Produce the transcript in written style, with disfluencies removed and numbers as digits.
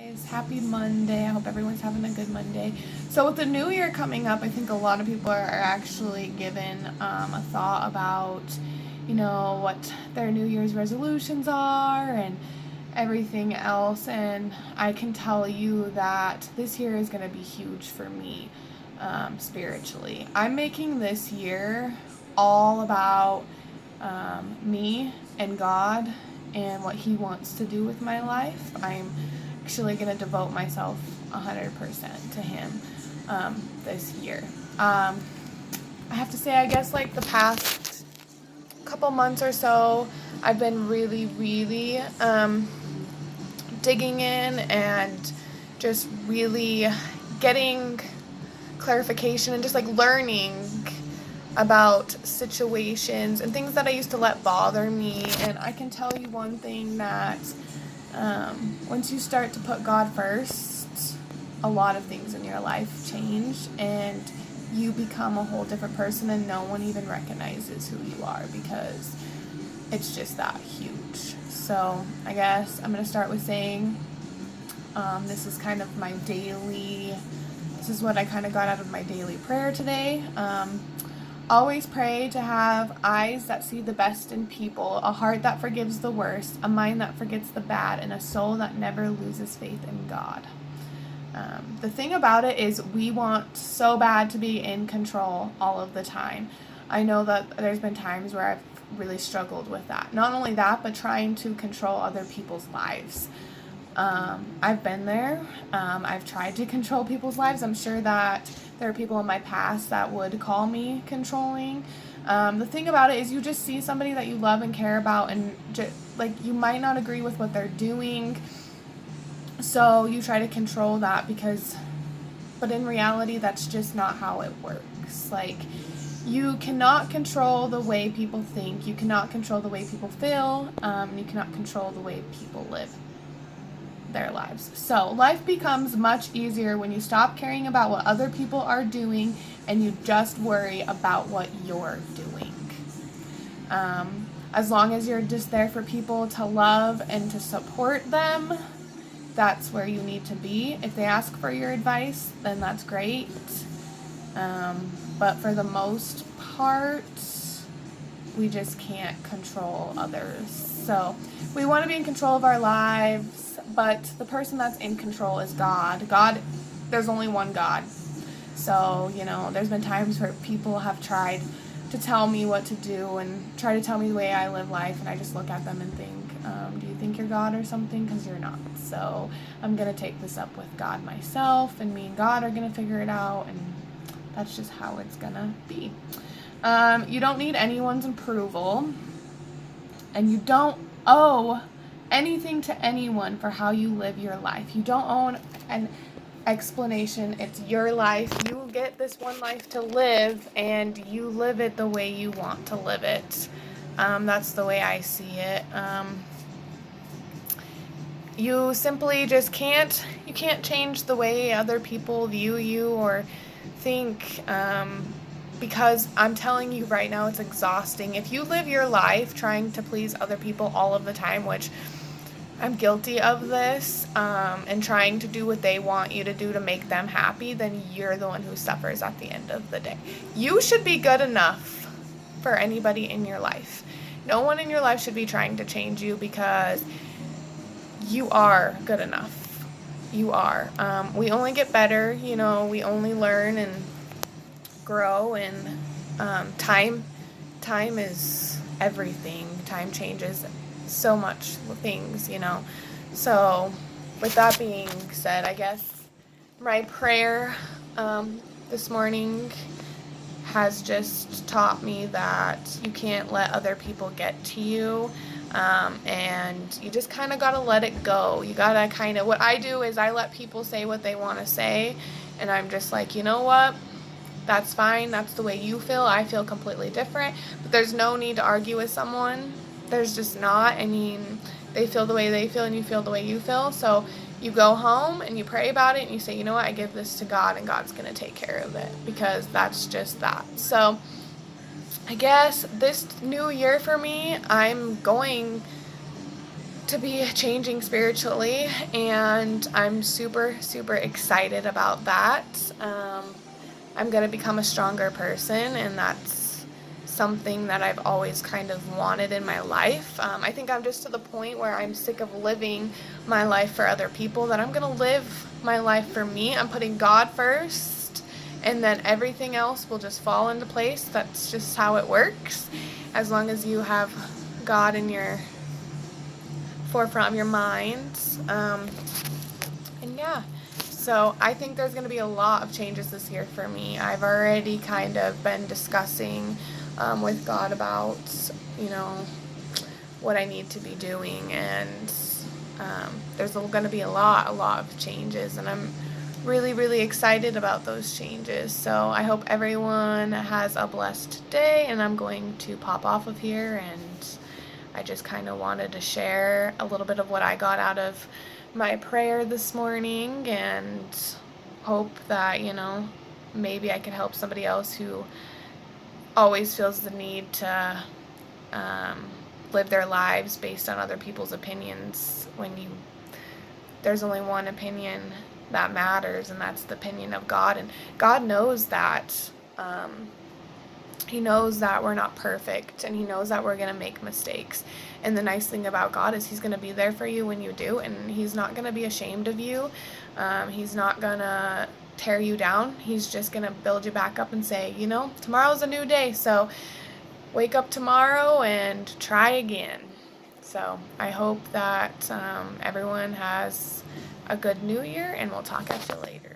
guys. Happy Monday. I hope everyone's having a good Monday. So, with the new year coming up, I think a lot of people are actually given a thought about, what their New Year's resolutions are and everything else. And I can tell you that this year is going to be huge for me spiritually. I'm making this year all about me and God and what He wants to do with my life. I'm actually going to devote myself 100% to Him this year. I have to say, I guess like the past couple months or so, I've been really digging in and just really getting clarification and just like learning about situations and things that I used to let bother me. And I can tell you one thing that once you start to put God first, a lot of things in your life change and you become a whole different person and no one even recognizes who you are because it's just that huge. So I guess I'm going to start with saying this is kind of my daily, this is what I kind of got out of my daily prayer today. Always pray to have eyes that see the best in people, a heart that forgives the worst, a mind that forgets the bad, and a soul that never loses faith in God. The thing about it is we want so bad to be in control all of the time. I know that there's been times where I've really struggled with that. Not only that, but trying to control other people's lives. I've been there. I've tried to control people's lives. I'm sure that there are people in my past that would call me controlling. The thing about it is you just see somebody that you love and care about and you might not agree with what they're doing. So you try to control that but in reality, that's just not how it works. Like, you cannot control the way people think. You cannot control the way people feel. You cannot control the way people live their lives. So life becomes much easier when you stop caring about what other people are doing and you just worry about what you're doing. As long as you're just there for people to love and to support them, that's where you need to be. If they ask for your advice, then that's great. But for the most part, we just can't control others. So we want to be in control of our lives, but the person that's in control is God. There's only one God. So, there's been times where people have tried to tell me what to do and try to tell me the way I live life, and I just look at them and think, do you think you're God or something? Because you're not. So I'm going to take this up with God myself, and me and God are going to figure it out, and that's just how it's going to be. You don't need anyone's approval, and you don't owe anything to anyone for how you live your life. You don't owe an explanation. It's your life. You get this one life to live, and you live it the way you want to live it. That's the way I see it. You simply just can't change the way other people view you or think, because I'm telling you right now, it's exhausting. If you live your life trying to please other people all of the time, which I'm guilty of this, and trying to do what they want you to do to make them happy, then you're the one who suffers at the end of the day. You should be good enough for anybody in your life. No one in your life should be trying to change you because you are good enough. You are. We only get better, we only learn and grow, and time is everything. Time changes so much things, So with that being said, I guess my prayer this morning has just taught me that you can't let other people get to you, and you just kind of got to let it go. You got to what I do is I let people say what they want to say, and I'm just like, you know what? That's fine. That's the way you feel. I feel completely different, but there's no need to argue with someone. There's just not. I mean, they feel the way they feel and you feel the way you feel. So you go home and you pray about it and you say, you know what, I give this to God and God's going to take care of it, because that's just that. So I guess this new year for me, I'm going to be changing spiritually, and I'm super, super excited about that. I'm going to become a stronger person, and that's something that I've always kind of wanted in my life. I think I'm just to the point where I'm sick of living my life for other people, that I'm going to live my life for me. I'm putting God first, and then everything else will just fall into place. That's just how it works. As long as you have God in your forefront of your mind. And yeah, so I think there's going to be a lot of changes this year for me. I've already kind of been discussing with God about, what I need to be doing, and there's going to be a lot of changes, and I'm really, really excited about those changes. So I hope everyone has a blessed day, and I'm going to pop off of here, and I just kind of wanted to share a little bit of what I got out of my prayer this morning, and hope that, maybe I can help somebody else who always feels the need to live their lives based on other people's opinions, when there's only one opinion that matters, and that's the opinion of God. And God knows that. He knows that we're not perfect, and He knows that we're going to make mistakes. And the nice thing about God is He's going to be there for you when you do, and He's not going to be ashamed of you. He's not going to tear you down. He's just going to build you back up and say, tomorrow's a new day, so wake up tomorrow and try again. So I hope that everyone has a good new year, and we'll talk at you later.